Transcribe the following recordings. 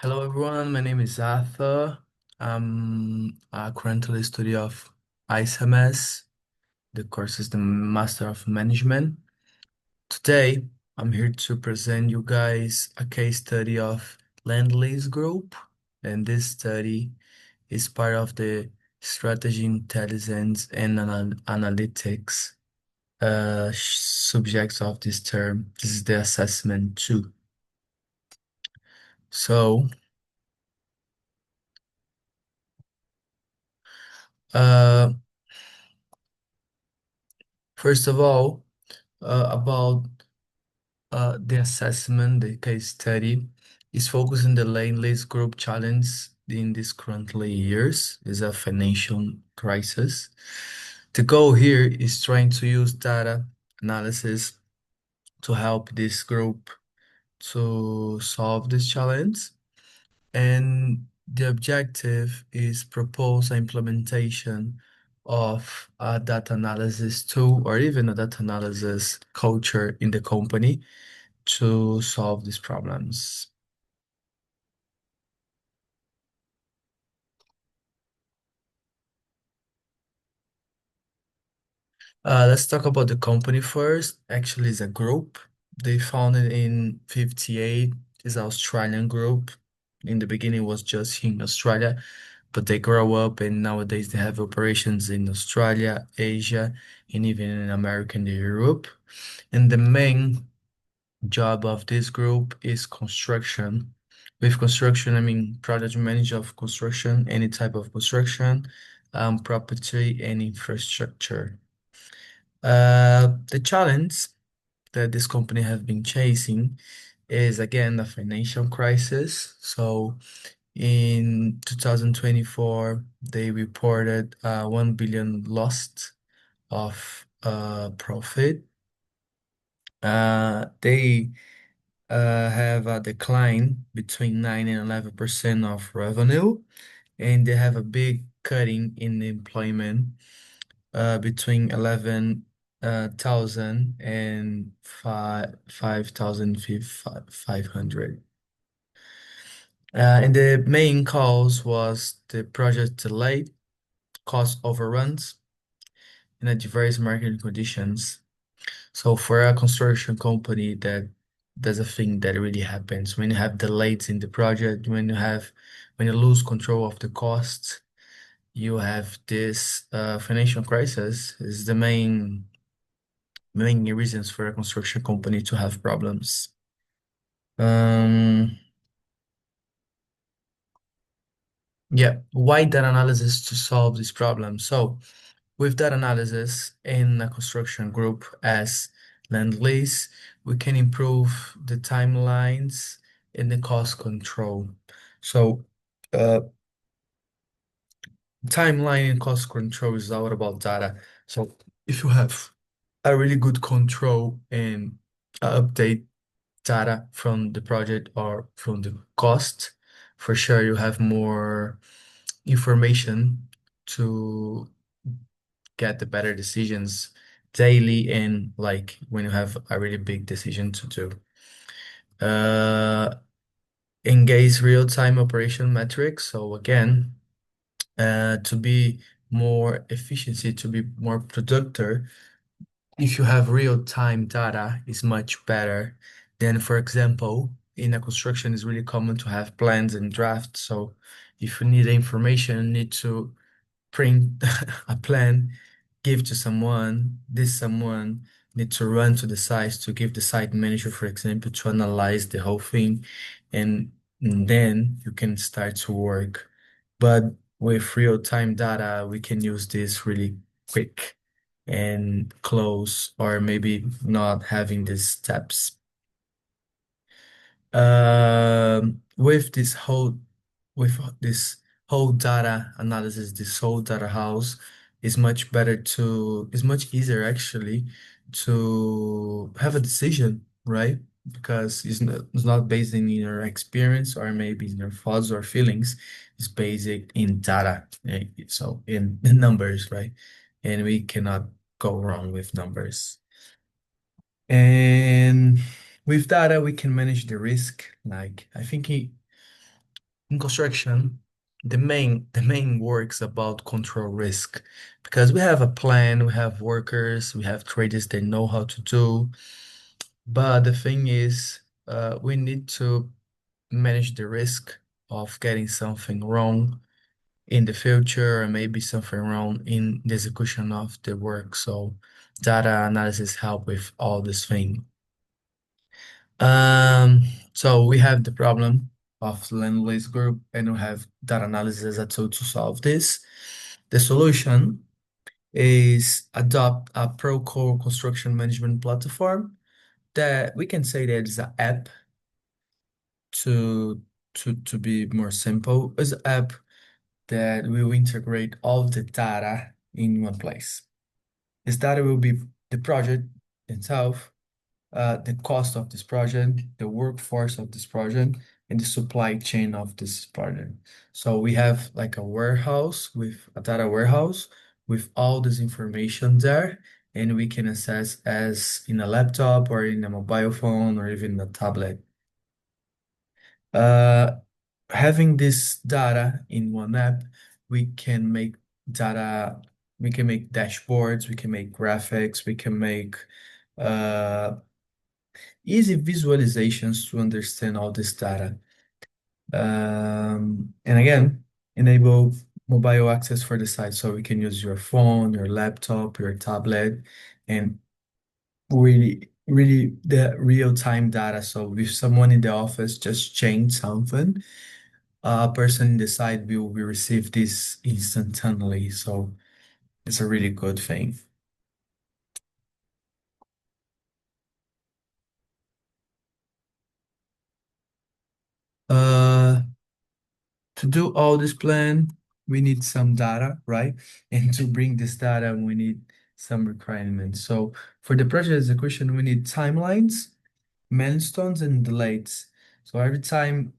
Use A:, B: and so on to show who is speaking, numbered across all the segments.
A: Hello everyone, my name is Arthur. I'm currently study of ISMS. The course is the Master of Management. Today, I'm here to present you guys a case study of Lendlease Group, and this study is part of the Strategy, Intelligence, and Analytics subjects of this term. This is the assessment too. So, uh, first of all, about the assessment, the case study is focused on the Lendlease Group challenge in these currently years is a financial crisis. The goal here is trying to use data analysis to help this group to solve this challenge. And the objective is propose implementation of a data analysis tool or even a data analysis culture in the company to solve these problems. Let's talk about the company first. Actually, it's a group. They founded in 58. It's an Australian group. In the beginning, it was just in Australia, but they grow up and nowadays they have operations in Australia, Asia, and even in America and Europe. And the main job of this group is construction. With construction, I mean project manager of construction, any type of construction, property and infrastructure. The challenge that this company has been chasing is again the financial crisis. So in 2024, they reported 1 billion lost of profit. They have a decline between 9 and 11% of revenue, and they have a big cutting in employment between 11 thousand and 5,500. And the main cause was the project delay, cost overruns, and adverse market conditions. So for a construction company, that's a thing that really happens when you have delays in the project, when you lose control of the costs, you have this financial crisis is the main reasons for a construction company to have problems. Um, yeah, why that analysis to solve this problem? So with that analysis in a construction group as Lendlease, we can improve the timelines and the cost control. So, uh, timeline and cost control is all about data. So, if you have a really good control and update data from the project or from the cost, for sure you have more information to get the better decisions daily and like when you have a really big decision to do. Uh, Engage real-time operation metrics. So again, to be more efficiency, to be more productive, if you have real-time data is much better than, for example, in a construction, it's really common to have plans and drafts. So if you need information, you need to print a plan, give to someone, this someone need to run to the site to give the site manager, for example, to analyze the whole thing, and then you can start to work. But with real-time data, we can use this really quick and close, or maybe not having these steps. With this whole data analysis, this whole data house is much better is much easier actually to have a decision, right? Because it's not based in your experience or maybe in your thoughts or feelings. It's based in data, so in numbers, right? And we cannot go wrong with numbers. And with data, we can manage the risk. Like I think in construction, the main work's about control risk because we have a plan, we have workers, we have traders that know how to do. But the thing is, we need to manage the risk of getting something wrong in the future or maybe something wrong in the execution of the work. So data analysis help with all this thing. Um, so we have the problem of Lendlease group and we have data analysis as a tool to solve this. The solution is adopt a pro-core construction management platform that we can say that is an app to to be more simple. Is an app that will integrate all the data in one place. This data will be the project itself, the cost of this project, the workforce of this project, and the supply chain of this project. So we have like a warehouse with a data warehouse with all this information there, and we can access as in a laptop or in a mobile phone or even a tablet. Uh, Having this data in one app, we can make data, we can make dashboards, we can make graphics, we can make uh, easy visualizations to understand all this data. And again, enable mobile access for the site so we can use your phone, your laptop, your tablet, and really the real-time data. So if someone in the office just changed something, a person in the site will receive this instantly. So it's a really good thing. Uh, to do all this plan, we need some data, right? And to bring this data, we need some requirements. So for the project execution, we need timelines, milestones, and delays. So every time,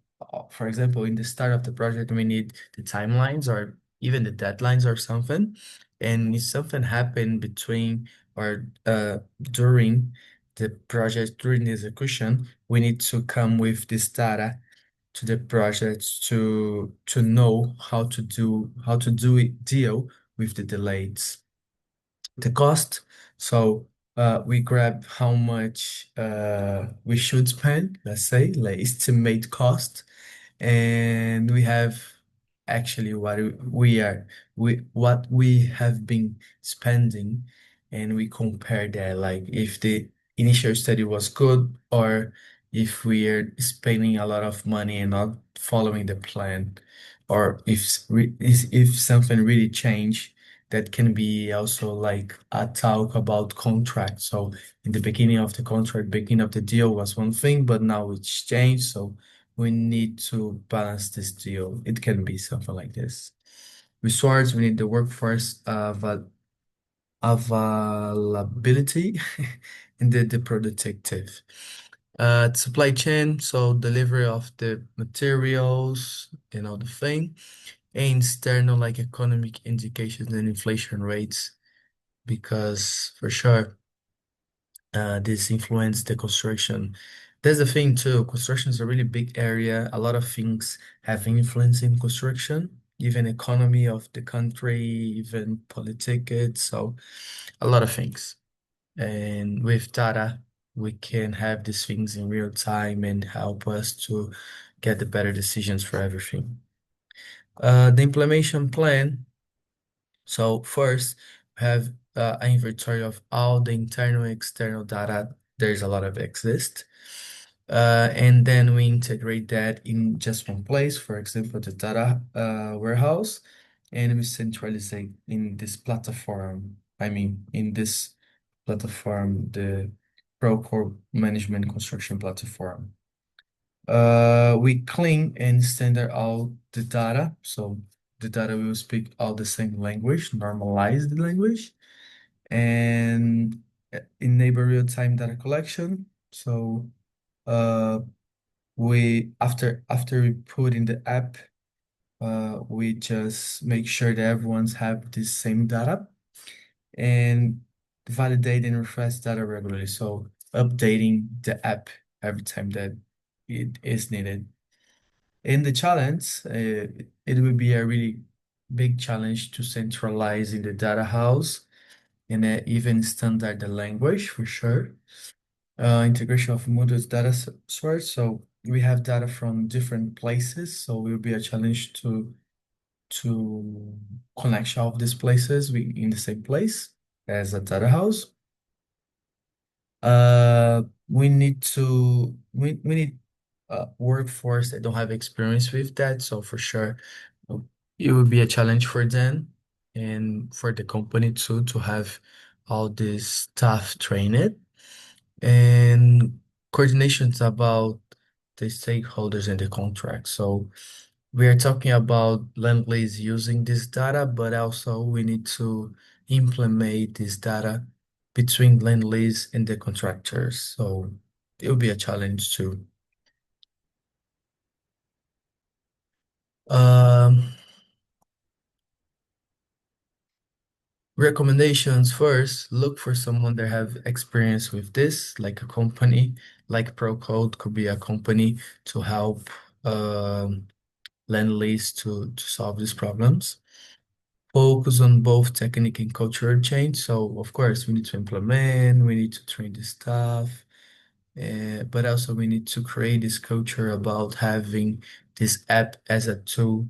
A: for example, in the start of the project, we need the timelines or even the deadlines or something. And if something happened between or during the project, during the execution, we need to come with this data to the project to know how to do it deal with the delays, the cost. So we grab how much we should spend, let's say, like estimate cost, and we have actually what we have been spending, and we compare that, like if the initial study was good or if we are spending a lot of money and not following the plan, or if something really changed. That can be also like a talk about contract. So in the beginning of the contract, beginning of the deal was one thing, but now it's changed. So we need to balance this deal. It can be something like this. Resource, we need the workforce availability and the productive. Supply chain, so delivery of the materials, the thing, and external like economic indications and inflation rates, because for sure this influence the construction. There's a thing too, construction is a really big area. A lot of things have influence in construction, even economy of the country, even politics, so a lot of things. And with data, we can have these things in real time and help us to get the better decisions for everything. The implementation plan. So first, we have an inventory of all the internal and external data. There's a lot of exist. And then we integrate that in just one place, for example, the data warehouse, and we centralize it in this platform. I mean, in this platform, the Procore Management Construction Platform. We clean and standard all the data. So the data will speak all the same language, normalize the language, and enable real-time data collection. So uh, we after we put in the app, we just make sure that everyone's have the same data and validate and refresh data regularly. So updating the app every time that it is needed. In the challenge, it will be a really big challenge to centralize in the data house and even standard the language for sure. Integration of Moodle's data source. So we have data from different places. So it will be a challenge to connect all of these places in the same place as a data house. We need workforce that don't have experience with that. So for sure, uh, it would be a challenge for them and for the company too to have all this staff trained and coordinations about the stakeholders in the contract. So we are talking about Lendlease using this data, but also we need to implement this data between Lendlease and the contractors. So it will be a challenge too. Um, Recommendations first, look for someone that have experience with this, like a company, like Procode could be a company to help Lendlease to solve these problems. Focus on both technique and cultural change. So of course we need to implement, we need to train the staff, but also we need to create this culture about having this app as a tool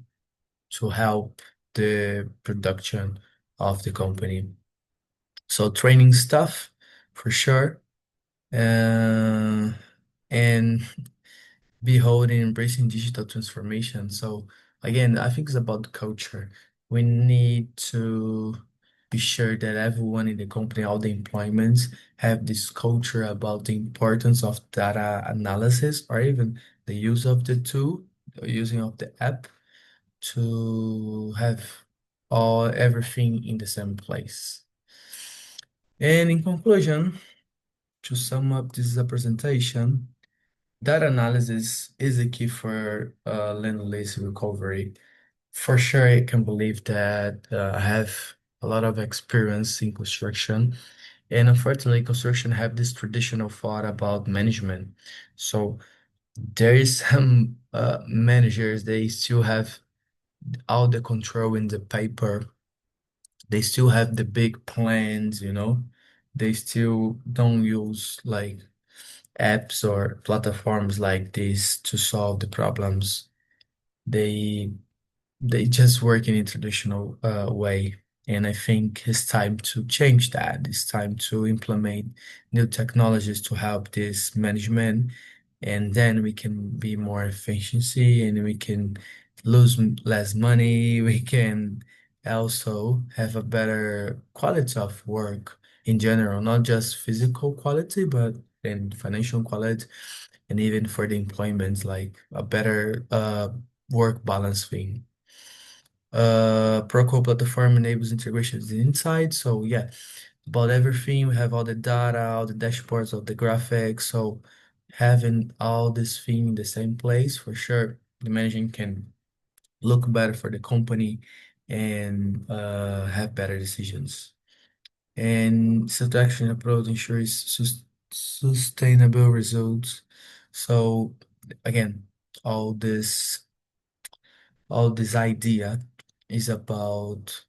A: to help the production of the company. So training stuff for sure. Uh, and beholding, embracing digital transformation. So again, I think it's about the culture. We need to be sure that everyone in the company, all the employments, have this culture about the importance of data analysis or even the use of the tool, the using of the app to have all everything in the same place. And in conclusion, to sum up this presentation, data analysis is a key for Lendlease recovery. For sure, I can believe that I have a lot of experience in construction, and unfortunately, construction have this traditional thought about management. So there is some managers they still have all the control in the paper. They still have the big plans, you know. They still don't use like apps or platforms like this to solve the problems. They they just work in a traditional way. And I think it's time to change that. It's time to implement new technologies to help this management. And then we can be more efficiency and we can lose less money. We can also have a better quality of work in general, not just physical quality, but in financial quality and even for the employment, like a better work balance thing. Procore platform enables integrations inside. So yeah, about everything. We have all the data, all the dashboards, all the graphics. So having all this thing in the same place for sure, the managing can look better for the company and have better decisions. And satisfaction approach ensures sustainable results. So again, all this all this idea is about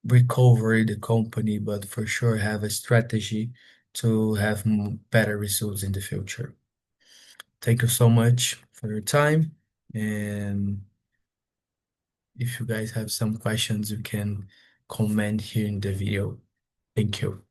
A: recover the company, but for sure have a strategy to have better results in the future. Thank you so much for your time. And if you guys have some questions, you can comment here in the video. Thank you.